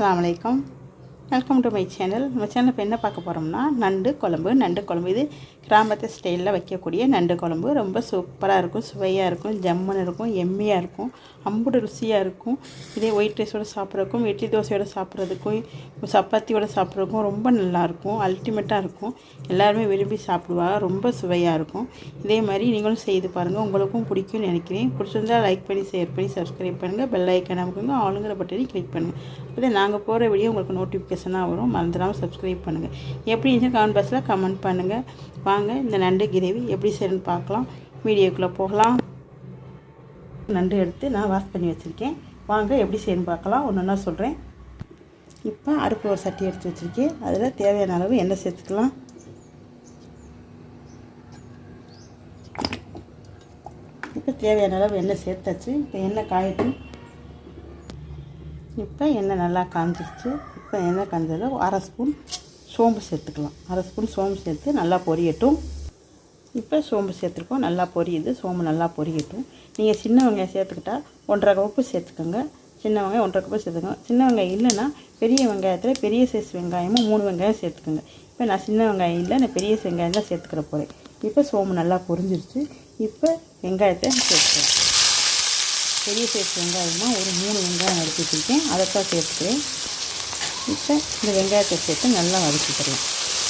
அஸ்ஸலாமு அலைக்கும். Welcome to my channel. நம்ம சேனல் இப்போ என்ன பார்க்க போகிறோம்னா நண்டு குழம்பு. இது கிராமத்து ஸ்டைலில் வைக்கக்கூடிய நண்டு குழம்பு ரொம்ப சூப்பராக இருக்கும், சுவையாக இருக்கும், ஜம்முன்னு இருக்கும், எம்மியாக இருக்கும், அம்புடு ருசியாக இருக்கும். இதே ஒயிட் ரைஸோடு சாப்பிட்றதுக்கும், இட்லி தோசையோடு சாப்பிட்றதுக்கும், சப்பாத்தியோடு சாப்பிட்றதுக்கும் ரொம்ப நல்லாயிருக்கும், அல்டிமேட்டாக இருக்கும். எல்லாருமே விரும்பி சாப்பிடுவாங்க, ரொம்ப சுவையாக இருக்கும். இதே மாதிரி நீங்களும் செய்து பாருங்கள், உங்களுக்கும் பிடிக்கும்னு நினைக்கிறேன். பிடிச்சிருந்தால் லைக் பண்ணி, ஷேர் பண்ணி, சப்ஸ்கிரைப் பண்ணுங்கள். பெல் ஐக்கான் நமக்குங்க ஆளுங்கிற பட்டனை கிளிக் பண்ணுங்கள். அப்போ தான் நாங்கள் போகிற வீடியோ உங்களுக்கு நோட்டிஃபிகேஷனாக வரும். மறந்துடாமல் சப்ஸ்கிரைப் பண்ணுங்கள். எப்படி இருந்துச்சு கமெண்ட் பாக்ஸில் கமெண்ட் பண்ணுங்கள். வாங்க இந்த நண்டு கிரேவி எப்படி செய்யணும்னு பார்க்கலாம். வீடியோக்குள்ளே போகலாம். நண்டு எடுத்து நான் வாஷ் பண்ணி வச்சுருக்கேன். வாங்க எப்படி செய்யணும்னு பார்க்கலாம். ஒன்று ஒன்றா சொல்கிறேன். இப்போ அடுப்பில் ஒரு சட்டி எடுத்து வச்சுருக்கேன். அதில் தேவையான அளவு எண்ணெய் சேர்த்துக்கலாம். இப்போ தேவையான அளவு எண்ணெய் சேர்த்தாச்சு. இப்போ எண்ணெய் காயட்டும். இப்போ எண்ணெய் நல்லா காஞ்சிச்சு. இப்போ எண்ணெய் காஞ்சதில் அரை ஸ்பூன் சோம்பு சேர்த்துக்கலாம். அரை ஸ்பூன் சோம்பு சேர்த்து நல்லா பொரியட்டும். இப்போ சோம்பு சேர்த்துருக்கோம், நல்லா பொரியுது. சோம்பு நல்லா பொரியட்டும். நீங்கள் சின்ன வெங்காயம் சேர்த்துக்கிட்டால் 1.5 கப்பு சேர்த்துக்கோங்க. சின்ன வெங்காயம் 1.5 கப்பு சேர்த்துக்கோங்க. சின்ன வெங்காயம் இல்லைன்னா பெரிய வெங்காயத்தில் பெரிய சைஸ் வெங்காயமும் 3 வெங்காயம் சேர்த்துக்கோங்க. இப்போ நான் சின்ன வெங்காயம் இல்லை, நான் பெரிய வெங்காயம் தான் சேர்த்துக்கிற போகிறேன். இப்போ சோம்பு நல்லா பொரிஞ்சிருச்சு. இப்போ வெங்காயத்தை சேர்த்துக்கிறேன். பெரிய சைஸ் வெங்காயமாக ஒரு 3 வெங்காயம் எடுத்து வச்சுருக்கேன், அதைத்தான் சேர்த்துக்கிறேன். இப்போ இந்த வெங்காயத்தை சேர்த்து நல்லா வதக்கிக்கிறேன்.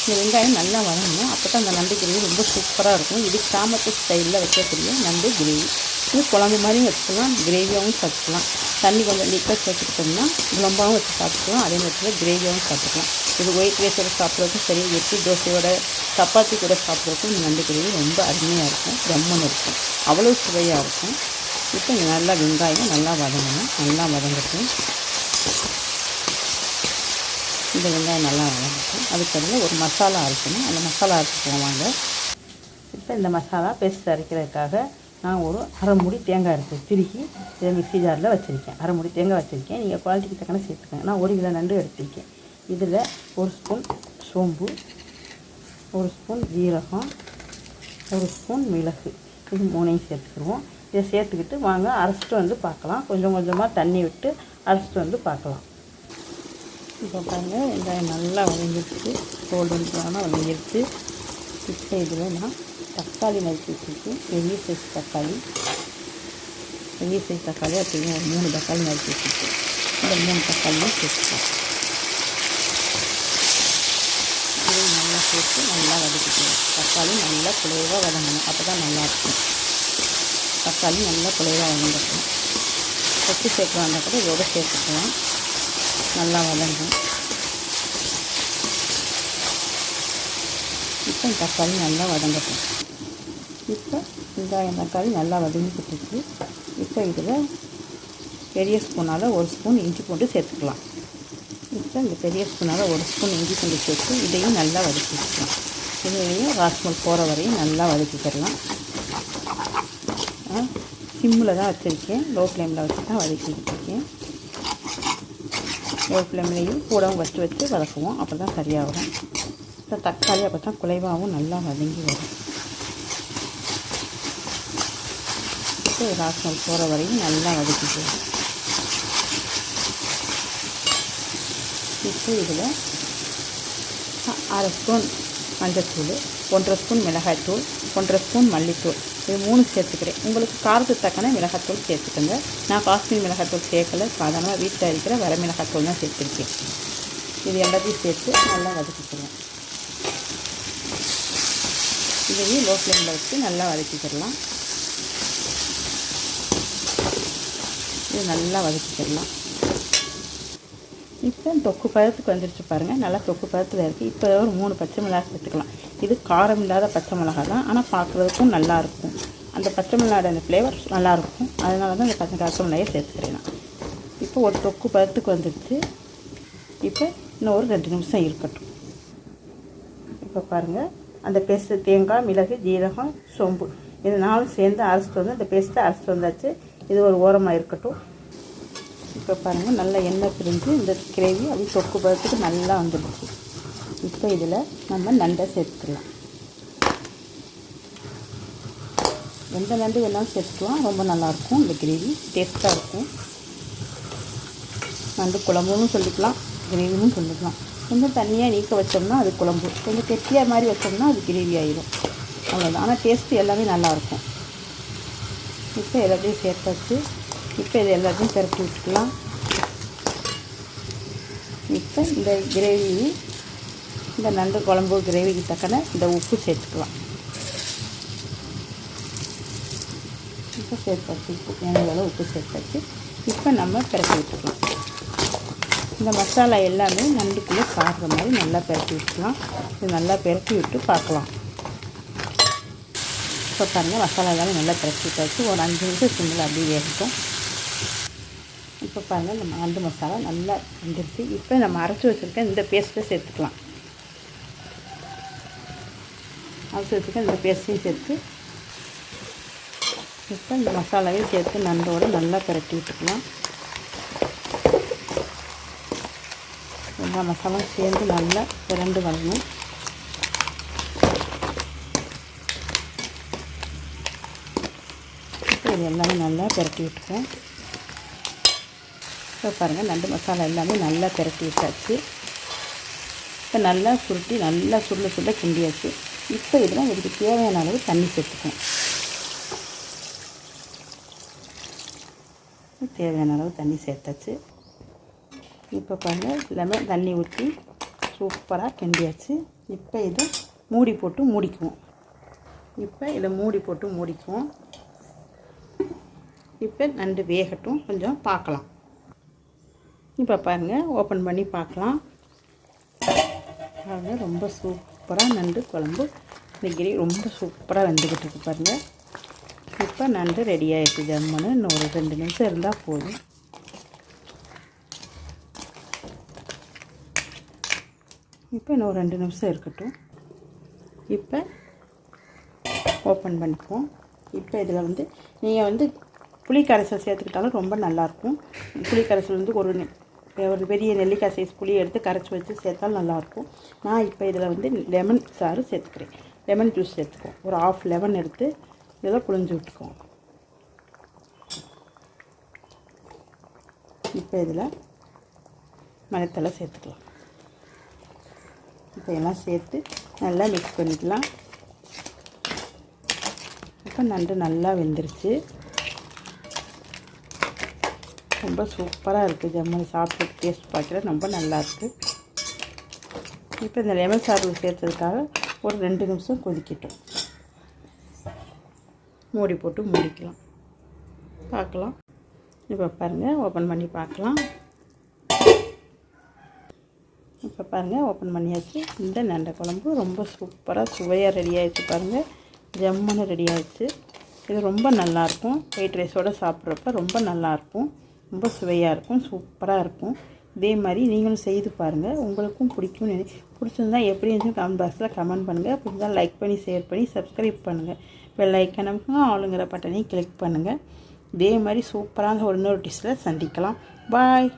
இந்த வெங்காயம் நல்லா வதங்கணும், அப்போ தான் அந்த நண்டு கிரேவி ரொம்ப சூப்பராக இருக்கும். இது கிராமத்து ஸ்டைலில் வைக்கக்கூடிய நண்டு கிரேவி. இது குழம்பு மாதிரியும் வச்சுக்கலாம், கிரேவியாகவும் சாப்பிட்டுக்கலாம். தண்ணி கொஞ்சம் லிக்காக சேர்த்துக்கிட்டோம்னா குழம்பாகவும் வச்சு சாப்பிட்டுக்கலாம், அதே நேரத்தில் கிரேவியாகவும் சாப்பிட்டுக்கலாம். இது ஒயிட் ரைஸோட சாப்பிட்றதுக்கும் சரி, இட்லி தோசையோட சப்பாத்தி கூட சாப்பிட்றதுக்கும் இந்த நண்டு கிரேவி ரொம்ப அருமையாக இருக்கும், ஜம்முன்னு இருக்கும், அவ்வளோ சுவையாக இருக்கும். இப்போ இங்கே நல்லா வெங்காயம் நல்லா வதங்கணும். நல்லா வதங்கட்டும். இந்த வெங்காயம் நல்லா வதங்கட்டும். அதுக்கடியில் ஒரு மசாலா அரைக்கணும். அந்த மசாலா அரைச்சி போவாங்க. இப்போ இந்த மசாலா பேஸ்ட் அரைக்கிறதுக்காக நான் ஒரு அரை மூடி தேங்காய் இருக்குது திருகி இதை மிக்ஸி ஜாரில் வச்சுருக்கேன். அரை மூடி தேங்காய் வச்சுருக்கேன். நீங்கள் குவாலிட்டிக்கு தக்கன சேர்த்துக்கங்க. நான் 1 கிலோ நண்டு எடுத்திருக்கேன். இதில் 1 ஸ்பூன் சோம்பு, 1 ஸ்பூன் ஜீரகம், 1 ஸ்பூன் மிளகு, இது 3ஐயும் சேர்த்துக்கிடுவோம். இதை சேர்த்துக்கிட்டு வாங்க அரைச்சிட்டு வந்து பார்க்கலாம். கொஞ்சம் கொஞ்சமாக தண்ணி விட்டு அரைச்சிட்டு வந்து பார்க்கலாம். இப்போ பாருங்கள் வெங்காயம் நல்லா வதங்கிடுச்சு, கோல்டன் ப்ரௌனாக வதங்கிடுச்சு. இப்போ இதில் நான் தக்காளி நறுக்கி வச்சுருக்கேன். பெரிய சைஸ் தக்காளி அப்படியே ஒரு 3 தக்காளி நறுக்கி வச்சுருக்கேன். இந்த 3 தக்காளியும் சேர்த்துக்கலாம். இதையும் நல்லா சேர்த்து நல்லா வதக்கிக்கலாம். தக்காளி நல்லா குழைவாக வதங்கணும், அப்போ தான் நல்லாயிருக்கும். தக்காளி நல்லா குழைவாக வதங்கட்டும். கொத்தி சேர்க்கலான்னா கூட இதோட சேர்த்துக்கலாம். நல்லா வதங்கும். இப்போ தக்காளி நல்லா வதங்கட்டும். இப்போ வெங்காயம் தக்காளி நல்லா வதங்கிக்கிட்டு இப்போ இதில் பெரிய ஸ்பூனால் 1 ஸ்பூன் இஞ்சி பூண்டு சேர்த்துக்கலாம். இப்போ இந்த பெரிய ஸ்பூனால் 1 ஸ்பூன் இஞ்சி பூண்டு சேர்த்து இதையும் நல்லா வதக்கிக்கலாம். இதையும் ராஸ்மல் போகிற வரையும் நல்லா வதக்கிக்கலாம். சிம்மில் தான் வச்சுருக்கேன், லோ ஃப்ளேமில் வச்சு தான் வதக்கிக்கிட்டு இருக்கேன். லோ ஃப்ளேம்லேயும் கூடவும் வச்சு வதக்குவோம், அப்போ தான் சரியாக வரும். இப்போ தக்காளி அப்போ தான் குலைவாகவும் நல்லா வதங்கி வரும். இப்போ ராஸ்மல் போகிற வரையும் நல்லா வதக்கிக்குவோம். இப்போ இதில் 1/2 ஸ்பூன் மஞ்சள்தூள், 1.5 ஸ்பூன் மிளகாய்த்தூள், 1.5 ஸ்பூன் மல்லித்தூள், இது 3 சேர்த்துக்கிறேன். உங்களுக்கு காரத்துக்கு தக்கன மிளகாத்தூள் சேர்த்துக்கோங்க. நான் காஷ்மீர் மிளகாத்தூள் சேர்க்கலை, சாதாரணமாக வீட்டில் இருக்கிற வர மிளகாத்தூள் தான் சேர்த்துருக்கேன். இது எல்லாத்தையும் சேர்த்து நல்லா வதக்கிக்கிறேன். இதையும் லோ ஃப்ளேமில் வச்சு நல்லா வதக்கிக்கிறலாம். இது நல்லா வதக்கிக்கிறலாம். இப்போ தொக்கு பதத்துக்கு வந்துருச்சு பாருங்கள், நல்லா தொக்கு பதத்தில் இருக்குது. இப்போ ஒரு 3 பச்சை மிளகாய் சேர்த்துக்கலாம். இது காரம் இல்லாத பச்சை மிளகாய் தான், ஆனால் பார்க்குறதுக்கும் நல்லாயிருக்கும். அந்த பச்சை மிளகாயோட அந்த ஃப்ளேவர் நல்லாயிருக்கும், அதனால தான் இந்த பச்சை மிளகாயை சேர்த்துக்கிறேன் நான். இப்போ ஒரு தொக்கு பதத்துக்கு வந்துடுச்சு. இப்போ இன்னும் ஒரு 2 நிமிஷம் இருக்கட்டும். இப்போ பாருங்கள் அந்த பேஸ்ட்டு தேங்காய், மிளகு, ஜீரகம், சோம்பு இது 4 சேர்ந்து அரைச்சிட்டு வந்து அந்த பேஸ்ட்டை அரைச்சிட்டு வந்தாச்சு. இது ஒரு ஓரமாக இருக்கட்டும். இப்போ பாருங்கள் நல்லா எண்ணெய் பிரிஞ்சு இந்த கிரேவி அப்படி தொக்கு பதத்துக்கு நல்லா வந்துடுச்சு. இப்போ இதில் நம்ம நண்டை சேர்த்துக்கலாம். எந்த நண்டு வேணாலும் சேர்த்துக்கலாம், ரொம்ப நல்லாயிருக்கும். இந்த கிரேவி டேஸ்ட்டாக இருக்கும். நண்டு குழம்புன்னு சொல்லிக்கலாம், கிரேவின்னு சொல்லிக்கலாம். கொஞ்சம் தண்ணியாக நீக்க வச்சோம்னா அது குழம்பு, கொஞ்சம் கெட்டியாக மாதிரி வச்சோம்னா அது கிரேவி ஆகிடும். அவ்வளோதான். ஆனால் டேஸ்ட்டு எல்லாமே நல்லாயிருக்கும். இப்போ எல்லாத்தையும் சேர்த்தாச்சு. இப்போ இது எல்லாத்தையும் திரட்டி விட்டுக்கலாம். இப்போ இந்த கிரேவி, இந்த நண்டு குழம்பு கிரேவிக்கு தக்கன இந்த உப்பு சேர்த்துக்கலாம். இப்போ சேர்த்தாச்சு, உப்பு வேணுங்கள உப்பு சேர்த்தாச்சு. இப்போ நம்ம பிரட்டி விட்டுக்கலாம். இந்த மசாலா எல்லாமே நண்டுக்குள்ளே சாப்பிட்ற மாதிரி நல்லா பிரட்டி விட்டுக்கலாம். இது நல்லா பிரட்டி விட்டு பார்க்கலாம். இப்போ பாருங்கள், மசாலா எல்லாமே நல்லா பிரட்டி விட்டாச்சு. ஒரு 5 நிமிஷம் சிம்மில் அப்படியே வேகட்டும். இப்போ பாருங்கள், நம்ம நண்டு மசாலா நல்லா வெந்துருச்சு. இப்போ நம்ம அரைச்சி வச்சுருக்க இந்த பேஸ்ட்டை சேர்த்துக்கலாம். அரைச்சி வச்சுருக்க இந்த பேஸ்ட்டையும் சேர்த்து இப்போ இந்த மசாலாவையும் சேர்த்து நண்டோடு நல்லா பிரட்டி விட்டுக்கலாம். எல்லா மசாலாவும் சேர்ந்து நல்லா பிரண்டு வரணும். இப்போ இது எல்லாமே நல்லா பிரட்டி விட்டுருக்கோம். இப்போ பாருங்கள், நண்டு மசாலா எல்லாமே நல்லா பிரட்டி விட்டாச்சு. இப்போ நல்லா சுருட்டி நல்லா சுருள கிண்டியாச்சு. இப்போ இதில் இதுக்கு தேவையான அளவு தண்ணி சேர்த்துக்கணும். தேவையான அளவு தண்ணி சேர்த்தாச்சு. இப்போ பாருங்கள், லெமன் தண்ணி ஊற்றி சூப்பராக கிண்டியாச்சு. இப்போ இதை மூடி போட்டு மூடிக்குவோம். இப்போ நண்டு வேகட்டும், கொஞ்சம் பார்க்கலாம். இப்போ பாருங்கள், ஓப்பன் பண்ணி பார்க்கலாம். பாருங்கள், ரொம்ப சூப்பராக நண்டு குழம்பு இந்த கிரேவி ரொம்ப சூப்பராக வெந்துக்கிட்டு இருக்கு பாருங்கள். இப்போ நண்டு ரெடி ஆகிடுச்சு. ஜம்முன்னு இன்னும் ஒரு 2 நிமிஷம் இருந்தால் போதும். இப்போ இன்னும் ஒரு 2 நிமிஷம் இருக்கட்டும். இப்போ ஓப்பன் பண்ணிப்போம். இப்போ இதில் நீங்கள் புளி கரைசல் சேர்த்துக்கிட்டாலும் ரொம்ப நல்லாயிருக்கும். புளி கரைசல் ஒரு பெரிய நெல்லிக்காய் சைஸ் புளி எடுத்து கரைச்சி வச்சு சேர்த்தாலும் நல்லாயிருக்கும். நான் இப்போ இதில் லெமன் சாறு சேர்த்துக்கிறேன். லெமன் ஜூஸ் சேர்த்துக்குவோம். ஒரு 1/2 லெமன் எடுத்து இதில் புழிஞ்சு விட்டுக்குவோம். இப்போ இதில் மல்லித்தழை சேர்த்துக்கலாம். இப்போ எல்லாம் சேர்த்து நல்லா மிக்ஸ் பண்ணிக்கலாம். இப்போ நண்டு நல்லா வெந்துருச்சு. ரொம்ப சூப்பராக இருக்குது. ஜம்முன்னு சாப்பிட்டு டேஸ்ட் பார்க்குறது ரொம்ப நல்லாயிருக்கு. இப்போ இந்த லெமன் சாறு சேர்த்ததுக்காக ஒரு 2 நிமிஷம் கொதிக்கட்டும். மூடி போட்டு மூடிக்கலாம். பார்க்கலாம். இப்போ பாருங்கள், ஓப்பன் பண்ணி பார்க்கலாம். இப்போ பாருங்கள், ஓப்பன் பண்ணியாச்சு. இந்த நண்டை குழம்பு ரொம்ப சூப்பராக சுவையாக ரெடி ஆகிடுச்சு. பாருங்கள், ஜம்முன்னு ரெடி ஆகிடுச்சு. இது ரொம்ப நல்லாயிருக்கும். ஒயிட் ரைஸோடு சாப்பிட்றப்ப ரொம்ப நல்லாயிருக்கும். ரொம்ப சுவையாக இருக்கும், சூப்பராக இருக்கும். இதே மாதிரி நீங்களும் செய்து பாருங்கள். உங்களுக்கும் பிடிச்சிருந்தா எப்படி இருந்துச்சு கமெண்ட் பாக்ஸில் கமெண்ட் பண்ணுங்கள். பிடிச்சிருந்தால் லைக் பண்ணி ஷேர் பண்ணி சப்ஸ்கிரைப் பண்ணுங்கள். பெல் ஐக்கான் நமக்கு ஆளுங்கிற பட்டனையும் கிளிக் பண்ணுங்கள். இதே மாதிரி சூப்பரான ஒரு இன்னொரு டிஷ்ஷில் சந்திக்கலாம். பாய்.